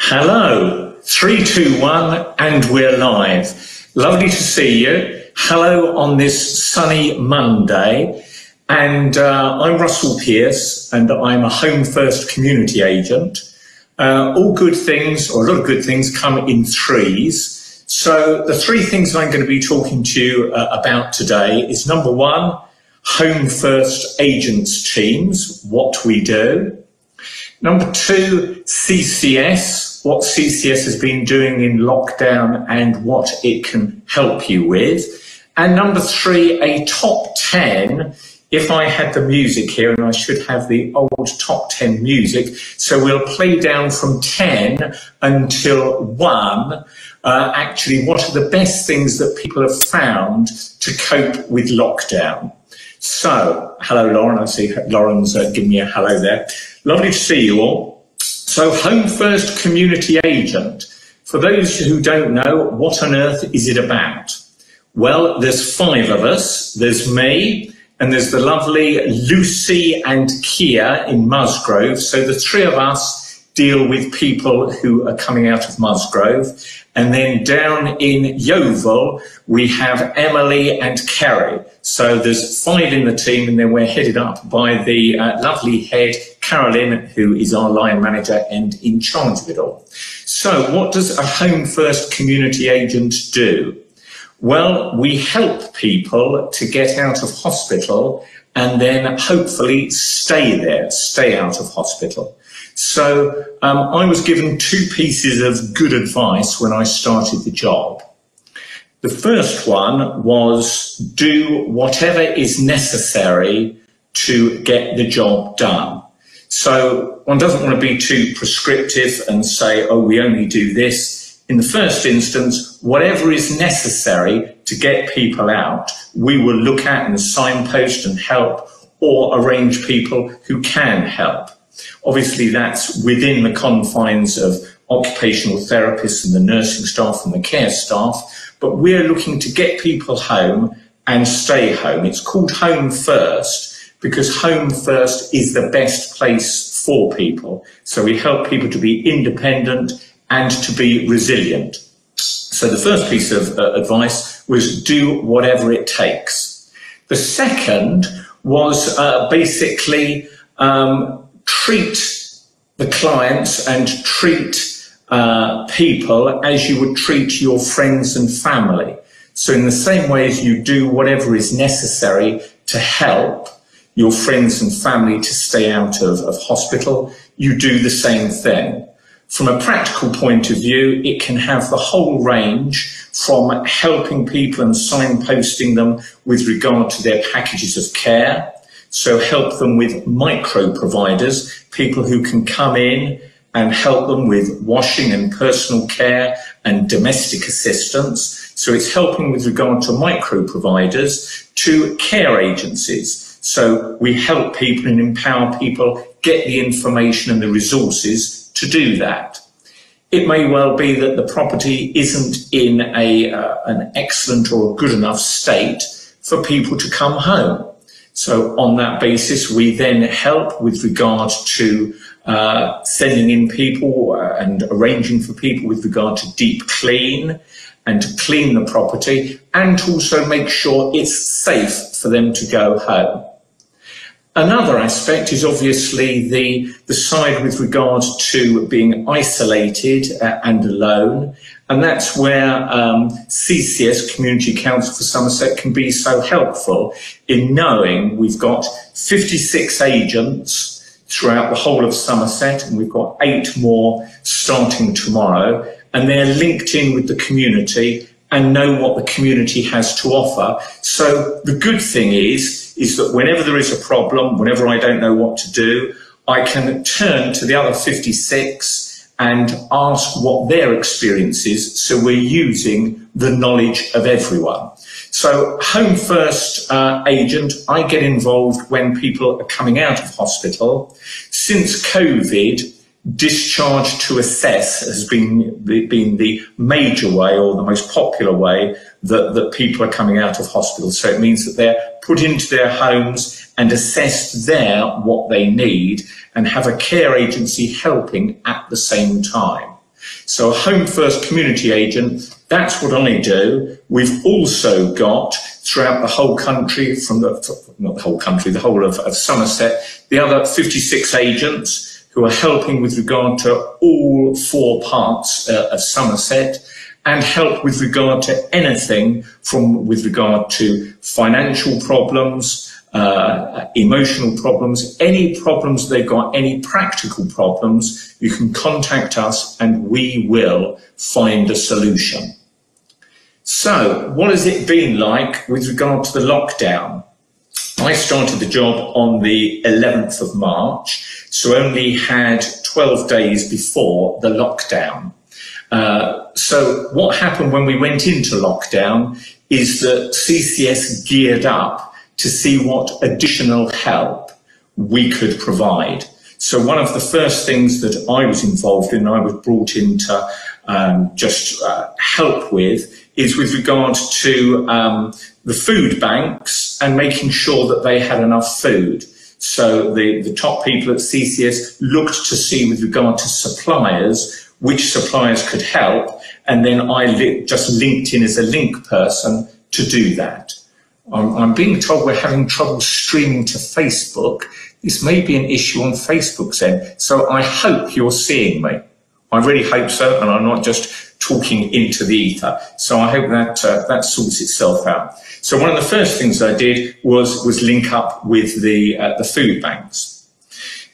Hello, 3, 2, 1, and we're live. Lovely to see you. Hello on this sunny Monday. And I'm Russell Pearce, and I'm a Homefirst community agent. All good things, or a lot of good things, come in threes. So the three things I'm going to be talking to you about today is number one, Homefirst agents teams, what we do. Number two, CCS, what CCS has been doing in lockdown and what it can help you with. And number three, a top 10, if I had the music here, and I should have the old top 10 music. So we'll play down from 10 until 1. Actually, what are the best things that people have found to cope with lockdown? So, hello, Lauren. I see Lauren's giving me a hello there. Lovely to see you all. So, Homefirst community agent. For those who don't know, what on earth is it about? Well, there's 5 of us. There's me, and there's the lovely Lucy and Kia in Musgrove. So the 3 of us deal with people who are coming out of Musgrove. And then down in Yeovil, we have Emily and Kerry. So there's 5 in the team, and then we're headed up by the lovely head, Carolyn, who is our line manager and in charge of it all. So what does a Homefirst community agent do? Well, we help people to get out of hospital and then hopefully stay there, stay out of hospital. So I was given 2 pieces of good advice when I started the job. The first one was do whatever is necessary to get the job done. So one doesn't want to be too prescriptive and say, oh, we only do this. In the first instance, whatever is necessary to get people out, we will look at and signpost and help or arrange people who can help. Obviously, that's within the confines of occupational therapists and the nursing staff and the care staff, but we're looking to get people home and stay home. It's called Home First because Home First is the best place for people. So we help people to be independent and to be resilient. So the first piece of advice was do whatever it takes. The second was basically treat the clients and treat people as you would treat your friends and family. So in the same way as you do whatever is necessary to help your friends and family to stay out of hospital, you do the same thing. From a practical point of view, it can have the whole range from helping people and signposting them with regard to their packages of care. So help them with micro providers, people who can come in and help them with washing and personal care and domestic assistance. So it's helping with regard to micro providers to care agencies. So we help people and empower people, get the information and the resources to do that. It may well be that the property isn't in an excellent or good enough state for people to come home. So on that basis, we then help with regard to sending in people and arranging for people with regard to deep clean and to clean the property and to also make sure it's safe for them to go home. Another aspect is obviously the side with regard to being isolated and alone, and that's where CCS, Community Council for Somerset, can be so helpful in knowing we've got 56 agents throughout the whole of Somerset, and we've got 8 more starting tomorrow, and they're linked in with the community and know what the community has to offer. So the good thing is that whenever there is a problem, whenever I don't know what to do, I can turn to the other 56 and ask what their experience is. So we're using the knowledge of everyone. So Homefirst agent, I get involved when people are coming out of hospital. Since COVID, discharge to assess has been the major way or the most popular way that people are coming out of hospital. So it means that they're put into their homes and assessed there what they need and have a care agency helping at the same time. So a Homefirst community agent, that's what I do. We've also got throughout the whole country, not the whole country, the whole of Somerset, the other 56 agents who are helping with regard to all 4 parts of Somerset, and help with regard to anything from with regard to financial problems, emotional problems, any problems they've got, any practical problems, you can contact us and we will find a solution. So what has it been like with regard to the lockdown? I started the job on the 11th of March, so only had 12 days before the lockdown. So what happened when we went into lockdown is that CCS geared up to see what additional help we could provide. So one of the first things that I was involved in, I was brought in to help with, is with regard to the food banks and making sure that they had enough food. So the top people at CCS looked to see with regard to suppliers, which suppliers could help, and then I just linked in as a link person to do that. I'm being told we're having trouble streaming to Facebook. This may be an issue on Facebook's end, so I hope you're seeing me. I really hope so, and I'm not just talking into the ether. So I hope that sorts itself out. So one of the first things I did was link up with the food banks.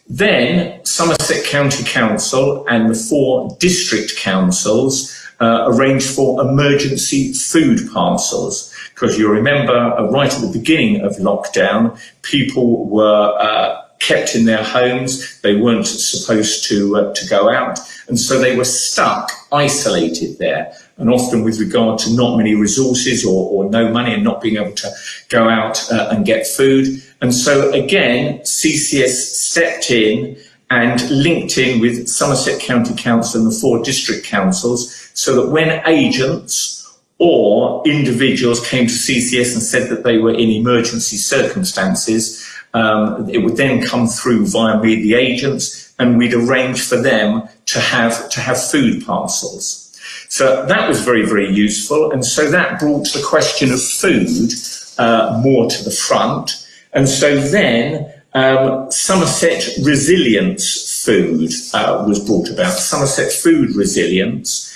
Then Somerset County Council and the 4 district councils arranged for emergency food parcels, because you remember right at the beginning of lockdown, people were kept in their homes. They weren't supposed to go out, and so they were stuck, isolated there, and often with regard to not many resources or no money and not being able to go out and get food. And so again, CCS stepped in and linked in with Somerset County Council and the 4 district councils, so that when agents or individuals came to CCS and said that they were in emergency circumstances, it would then come through via me, the agents, and we'd arrange for them to have food parcels. So that was very, very useful. And so that brought the question of food more to the front. And so then Somerset Resilience Food was brought about, Somerset Food Resilience.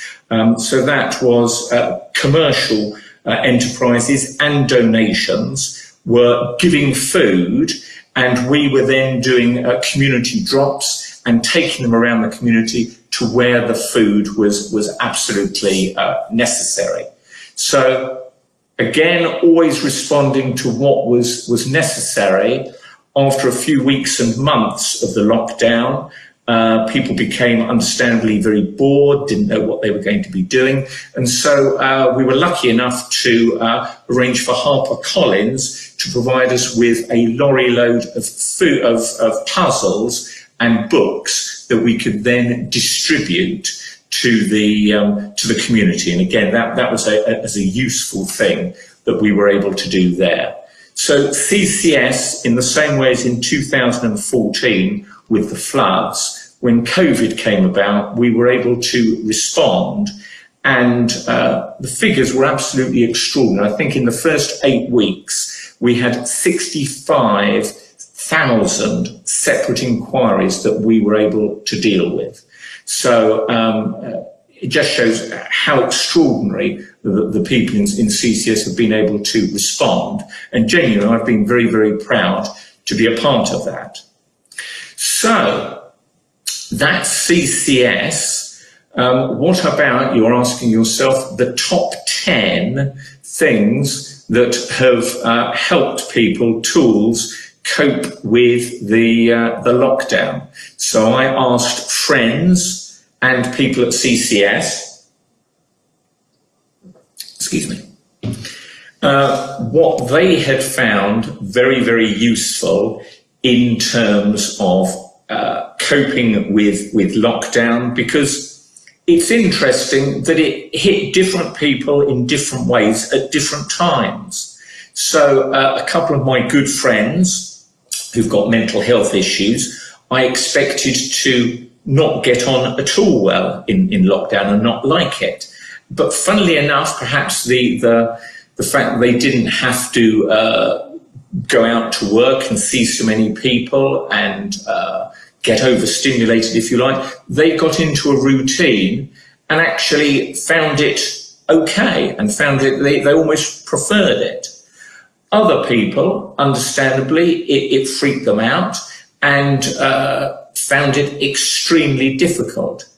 So that was commercial enterprises and donations were giving food, and we were then doing community drops and taking them around the community to where the food was absolutely necessary. So again, always responding to what was necessary. After a few weeks and months of the lockdown, people became understandably very bored, didn't know what they were going to be doing. And so we were lucky enough to arrange for HarperCollins to provide us with a lorry load of food, of puzzles and books that we could then distribute to the community. And again, that was a useful thing that we were able to do there. So CCS, in the same way as in 2014 with the floods, when COVID came about, we were able to respond, and the figures were absolutely extraordinary. I think in the first 8 weeks, we had 65,000 separate inquiries that we were able to deal with. So it just shows how extraordinary the people in CCS have been able to respond. And genuinely, I've been very, very proud to be a part of that. So that's CCS. What about, you're asking yourself, the top 10 things that have helped people, tools, cope with the lockdown? So I asked friends and people at CCS, excuse me, what they had found very, very useful in terms of coping with lockdown, because it's interesting that it hit different people in different ways at different times. So a couple of my good friends who've got mental health issues, I expected to not get on at all well in lockdown and not like it. But funnily enough, perhaps the fact that they didn't have to go out to work and see so many people and get overstimulated, if you like, they got into a routine and actually found it okay and found it, they almost preferred it. Other people, understandably, it freaked them out and found it extremely difficult.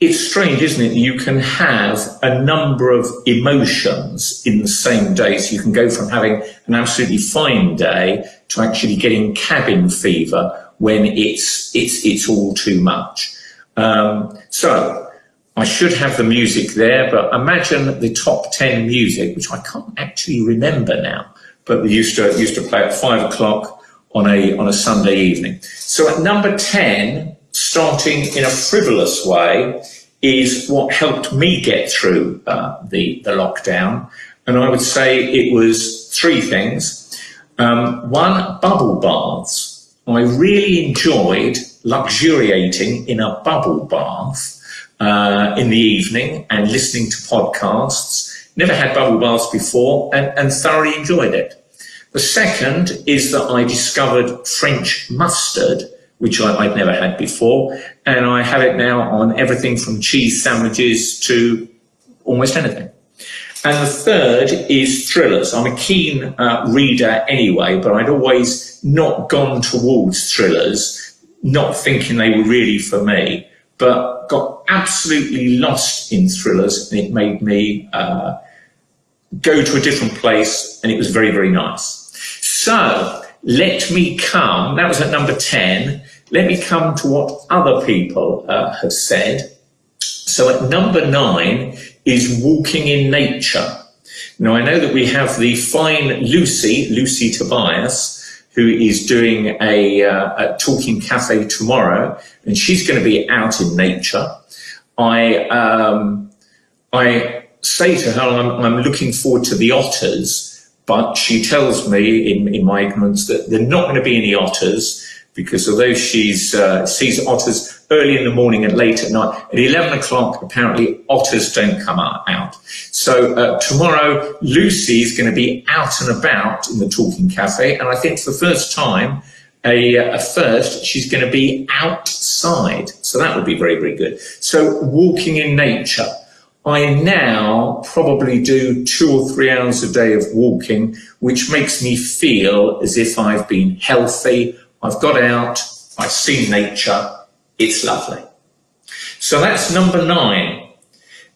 It's strange, isn't it? You can have a number of emotions in the same day. So you can go from having an absolutely fine day to actually getting cabin fever when it's all too much. So I should have the music there, but imagine the top 10 music, which I can't actually remember now, but they used to play at 5 o'clock on a Sunday evening. So at number 10, starting in a frivolous way, is what helped me get through the lockdown. And I would say it was three things. One, bubble baths. I really enjoyed luxuriating in a bubble bath in the evening and listening to podcasts. Never had bubble baths before and thoroughly enjoyed it. The second is that I discovered French mustard, which I'd never had before, and I have it now on everything from cheese sandwiches to almost anything. And the third is thrillers. I'm a keen reader anyway, but I'd always not gone towards thrillers, not thinking they were really for me, but got absolutely lost in thrillers, and it made me go to a different place, and it was very, very nice. So let me come, that was at number 10, let me come to what other people have said. So at number 9 is walking in nature. Now I know that we have the fine Lucy Tobias, who is doing a talking cafe tomorrow, and she's going to be out in nature. I say to her, I'm looking forward to the otters, but she tells me in my ignorance that there are not going to be any otters, because although she sees otters early in the morning and late at night, at 11 o'clock, apparently otters don't come out. So tomorrow, Lucy is going to be out and about in the Talking Cafe, and I think for the first time, she's going to be outside. So that would be very, very good. So walking in nature. I now probably do 2 or 3 hours a day of walking, which makes me feel as if I've been healthy. I've got out, I've seen nature, it's lovely. So that's number 9.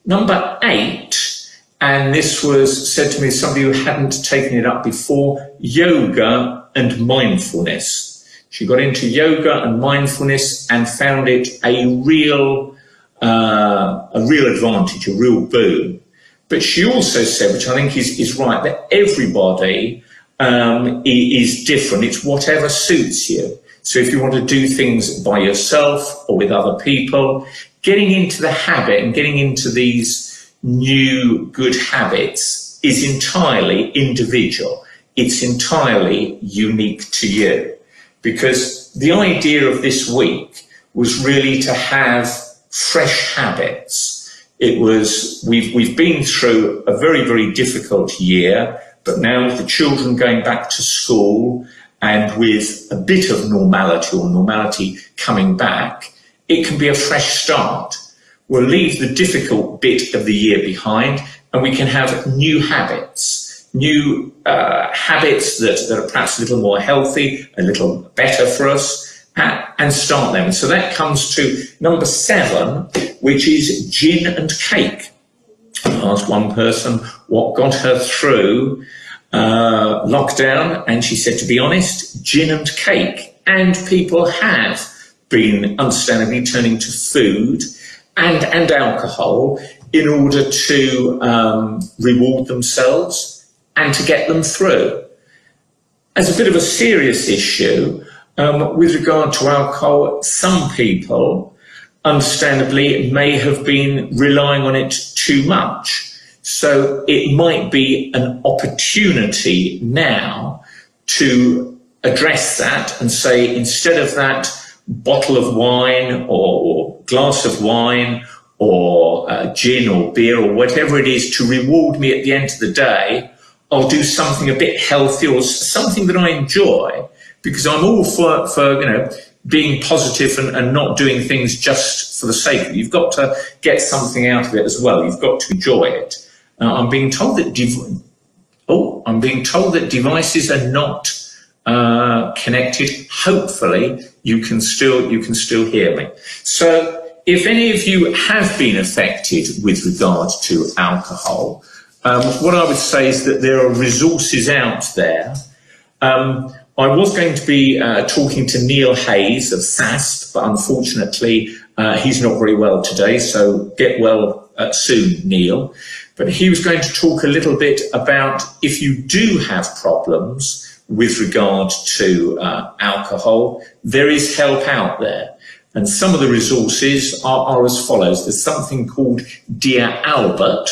Number 8, and this was said to me, somebody who hadn't taken it up before, yoga and mindfulness. She got into yoga and mindfulness and found it a real advantage, a real boon. But she also said, which I think is right, that everybody is different. It's whatever suits you. So if you want to do things by yourself or with other people, getting into the habit and getting into these new good habits is entirely individual. It's entirely unique to you. Because the idea of this week was really to have fresh habits. It was, we've been through a very, very difficult year, but now with the children going back to school and with a bit of normality coming back, it can be a fresh start. We'll leave the difficult bit of the year behind and we can have new habits, habits that are perhaps a little more healthy, a little better for us, and start them. So that comes to number 7, which is gin and cake. I asked one person what got her through lockdown, and she said, to be honest, gin and cake. And people have been understandably turning to food and alcohol in order to reward themselves and to get them through. As a bit of a serious issue, with regard to alcohol, some people, understandably, may have been relying on it too much. So it might be an opportunity now to address that and say, instead of that, bottle of wine or glass of wine or gin or beer or whatever it is to reward me at the end of the day, I'll do something a bit healthy or something that I enjoy, because I'm all for being positive and not doing things just for the sake of it. You've got to get something out of it as well. You've got to enjoy it. I'm being told that devices are not connected. Hopefully, you can still hear me. So, if any of you have been affected with regard to alcohol, what I would say is that there are resources out there. I was going to be talking to Neil Hayes of SASP, but unfortunately he's not very well today, so get well soon, Neil. But he was going to talk a little bit about if you do have problems with regard to alcohol, there is help out there. And some of the resources are as follows. There's something called Dear Albert.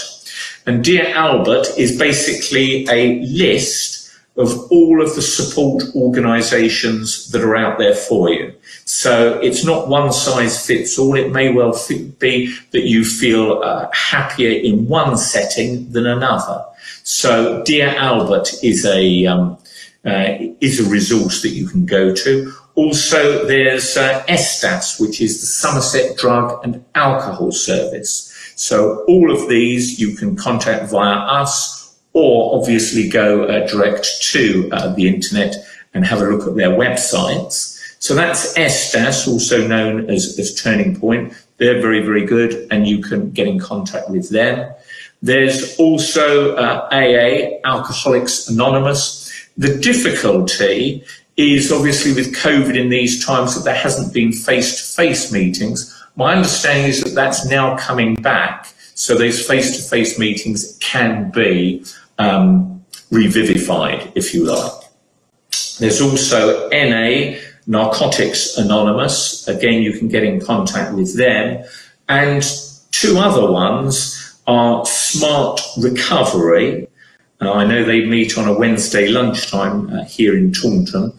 And Dear Albert is basically a list of all of the support organisations that are out there for you. So it's not one size fits all. It may well be that you feel happier in one setting than another. So Dear Albert is a resource that you can go to. Also, there's ESTAS, which is the Somerset Drug and Alcohol Service. So all of these you can contact via us, or obviously go direct to the internet and have a look at their websites. So that's ESTAS, also known as Turning Point. They're very, very good, and you can get in contact with them. There's also Aaa Alcoholics Anonymous. The difficulty is obviously with COVID in these times that there hasn't been face-to-face meetings. My understanding is that that's now coming back, so those face-to-face meetings can be revivified, if you like. There's also NA, Narcotics Anonymous. Again, you can get in contact with them. And two other ones are Smart Recovery. I know they meet on a Wednesday lunchtime here in Taunton.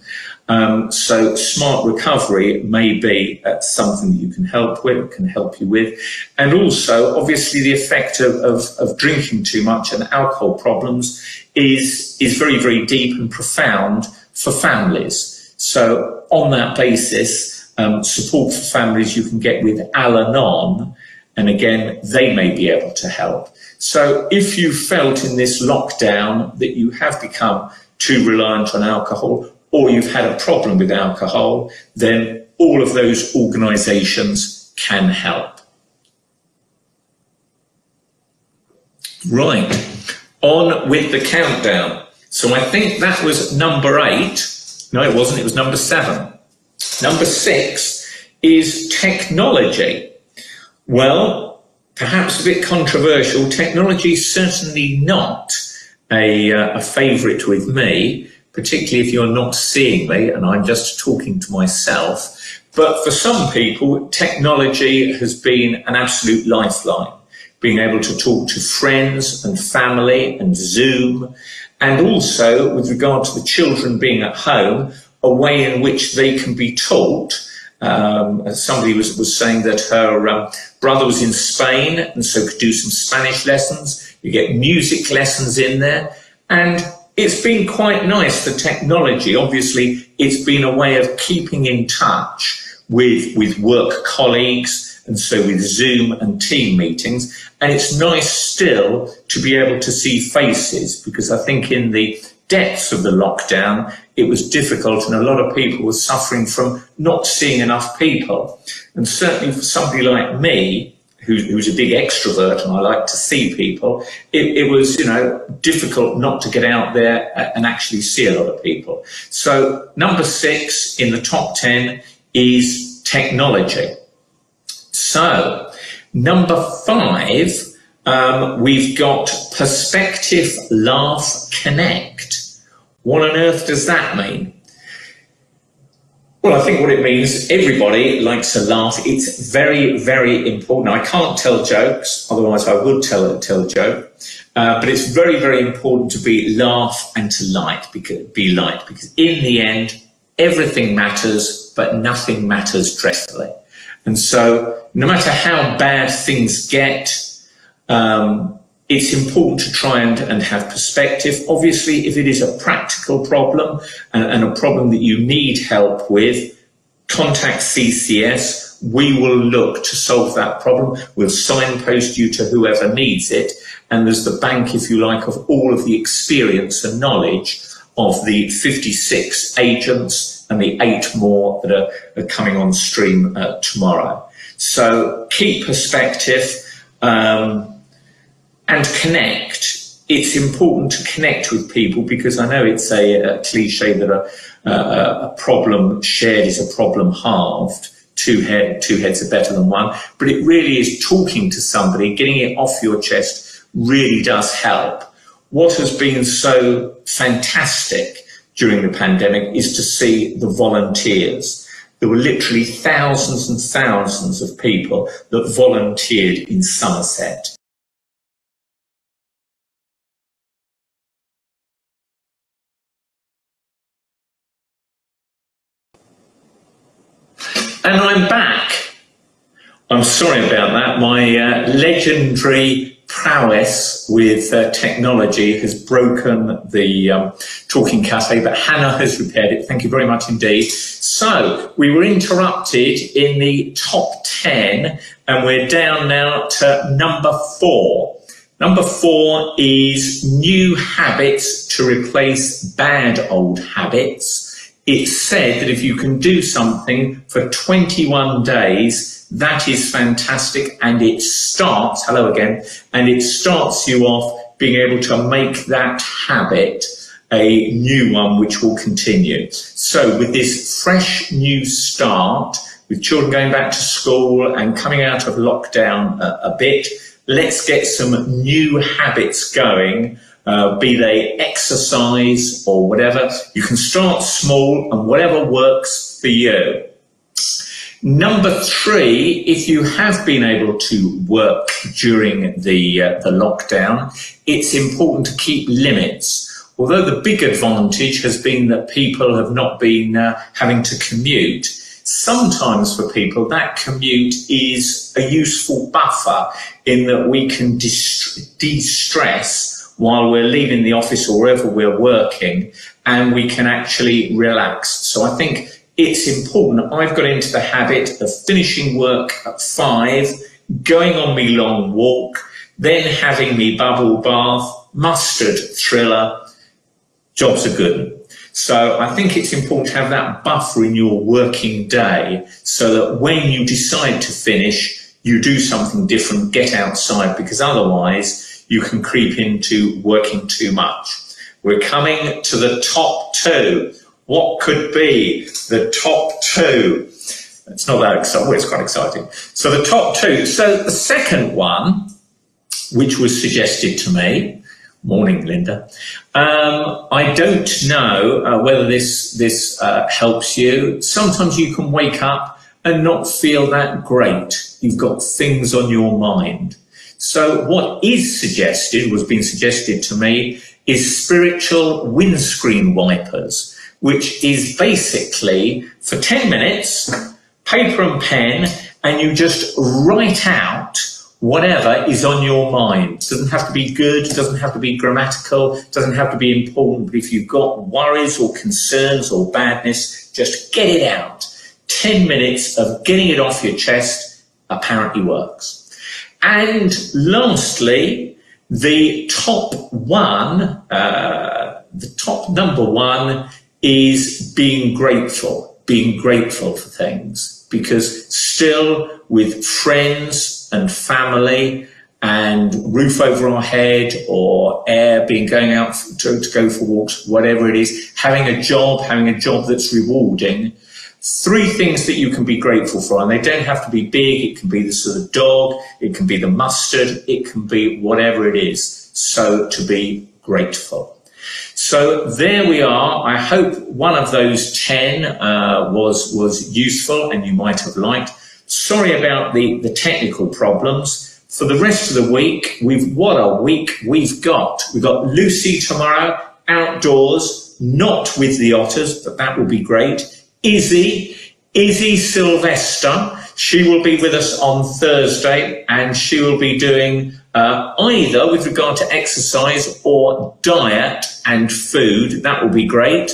So Smart Recovery may be something that you can help you with. And also, obviously, the effect of drinking too much and alcohol problems is very, very deep and profound for families. So on that basis, support for families you can get with Al-Anon, and again, they may be able to help. So if you felt in this lockdown that you have become too reliant on alcohol, or you've had a problem with alcohol, then all of those organisations can help. Right, on with the countdown. So I think that was number 8. No, it wasn't, it was number 7. Number 6 is technology. Well, perhaps a bit controversial. Technology is certainly not a favourite with me, particularly if you're not seeing me and I'm just talking to myself. But for some people, technology has been an absolute lifeline. Being able to talk to friends and family and Zoom, and also with regard to the children being at home, a way in which they can be taught. Somebody was saying that her brother was in Spain and so could do some Spanish lessons. You get music lessons in there, and it's been quite nice, the technology. Obviously, it's been a way of keeping in touch with work colleagues, and so with Zoom and team meetings. And it's nice still to be able to see faces, because I think in the depths of the lockdown, it was difficult, and a lot of people were suffering from not seeing enough people. And certainly for somebody like me, who's a big extrovert and I like to see people, it was, difficult not to get out there and actually see a lot of people. So number 6 in the top 10 is technology. So number 5, we've got Perspective, Laugh, Connect. What on earth does that mean? Well, I think what it means, everybody likes to laugh. It's very, very important. I can't tell jokes, otherwise I would tell a joke. But it's very, very important to laugh and to be light, because in the end, everything matters but nothing matters dreadfully. And so no matter how bad things get, it's important to try and have perspective. Obviously, if it is a practical problem and a problem that you need help with, contact CCS. We will look to solve that problem. We'll signpost you to whoever needs it. And there's the bank, if you like, of all of the experience and knowledge of the 56 agents and the 8 more that are coming on stream tomorrow. So keep perspective and connect. It's important to connect with people, because I know it's a cliche that a problem shared is a problem halved. Two heads are better than one. But it really is talking to somebody, getting it off your chest really does help. What has been so fantastic during the pandemic is to see the volunteers. There were literally thousands and thousands of people that volunteered in Somerset. And I'm back. I'm sorry about that. My legendary prowess with technology has broken the talking cafe, but Hannah has repaired it. Thank you very much indeed. So we were interrupted in the top 10, and we're down now to number 4. Number 4 is new habits to replace bad old habits. It's said that if you can do something for 21 days, that is fantastic, and it starts, hello again, and it starts you off being able to make that habit a new one which will continue. So with this fresh new start, with children going back to school and coming out of lockdown a bit, let's get some new habits going. Be they exercise or whatever. You can start small and whatever works for you. Number 3, if you have been able to work during the lockdown, it's important to keep limits. Although the big advantage has been that people have not been having to commute, sometimes for people that commute is a useful buffer in that we can de-stress while we're leaving the office or wherever we're working, and we can actually relax. So I think it's important. I've got into the habit of finishing work at 5, going on me long walk, then having me bubble bath, mustard thriller, jobs are good. So I think it's important to have that buffer in your working day so that when you decide to finish, you do something different, get outside, because otherwise you can creep into working too much. We're coming to the top 2. What could be the top 2? It's not that exciting. Well, it's quite exciting. So the top 2. So the second one, which was suggested to me, morning, Linda. I don't know whether this helps you. Sometimes you can wake up and not feel that great. You've got things on your mind. So what is suggested, was being suggested to me, is spiritual windscreen wipers, which is basically for 10 minutes, paper and pen, and you just write out whatever is on your mind. It doesn't have to be good, it doesn't have to be grammatical, it doesn't have to be important, but if you've got worries or concerns or badness, just get it out. 10 minutes of getting it off your chest apparently works. And lastly, the top number one is being grateful for things, because still with friends and family and roof over our head or air, going out to go for walks, whatever it is, having a job that's rewarding. 3 things that you can be grateful for, and they don't have to be big. It can be the sort of dog, it can be the mustard, it can be whatever it is. So to be grateful. So there we are. I hope one of those 10 was useful and you might have liked. Sorry about the technical problems. For the rest of the week, what a week we've got. We've got Lucy tomorrow, outdoors, not with the otters, but that will be great. Izzy Izzy Sylvester, she will be with us on Thursday, and she will be doing either with regard to exercise or diet and food. That will be great.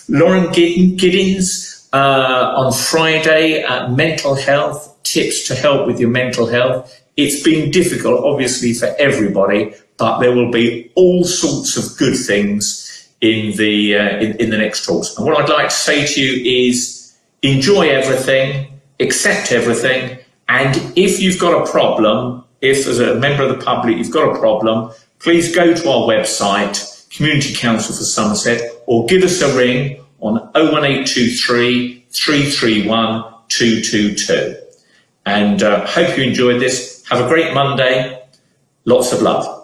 Lauren Giddins on Friday, mental health, tips to help with your mental health. It's been difficult, obviously, for everybody, but there will be all sorts of good things in the next talks. And what I'd like to say to you is enjoy everything, accept everything, and if you've got a problem, if as a member of the public you've got a problem, please go to our website, Community Council for Somerset, or give us a ring on 01823 331 222. And hope you enjoyed this. Have a great Monday. Lots of love.